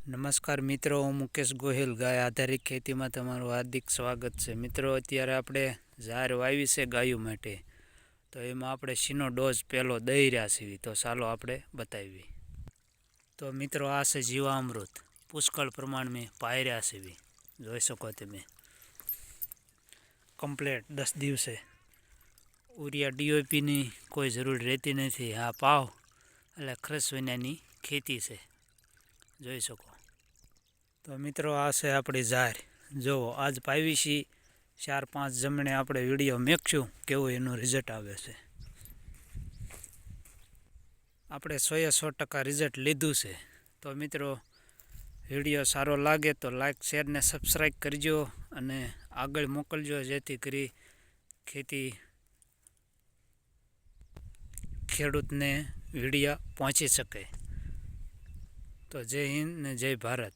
નમસ્કાર મિત્રો, હું મુકેશ ગોહિલ ગાય આધારિત ખેતીમાં તમારું હાર્દિક સ્વાગત છે. મિત્રો, અત્યારે આપણે ઝાર વાવી છે ગાયો માટે, તો એમાં આપણે શીનો ડોઝ પહેલો દઈ રહ્યા છીએ, તો ચાલો આપણે બતાવીએ. તો મિત્રો, આ છે જીવામૃત, પુષ્કળ પ્રમાણમાં પાયર્યા છે, જોઈ શકો તમે કમ્પ્લેટ 10 દિવસે. ઉરિયા ડીઓપીની કોઈ જરૂર રહેતી નથી. આ પાવ એટલે ખરસ વિનાની ખેતી છે, જોઈ શકો. તો મિત્રો, આ છે આપણી ઝાર. જુઓ, આજ પાવી છીએ 4-5 જમણે આપણે વિડીયો મેકશું કેવું એનું રિઝલ્ટ આવે છે. આપણે 100% રિઝલ્ટ લીધું છે. તો મિત્રો, વિડીયો સારો લાગે તો લાઈક, શેર ને સબસ્ક્રાઈબ કરજો અને આગળ મોકલજો, જેથી કરી ખેડૂતને વિડીયો પહોંચી શકે. તો જય હિન્દ ને જય ભારત.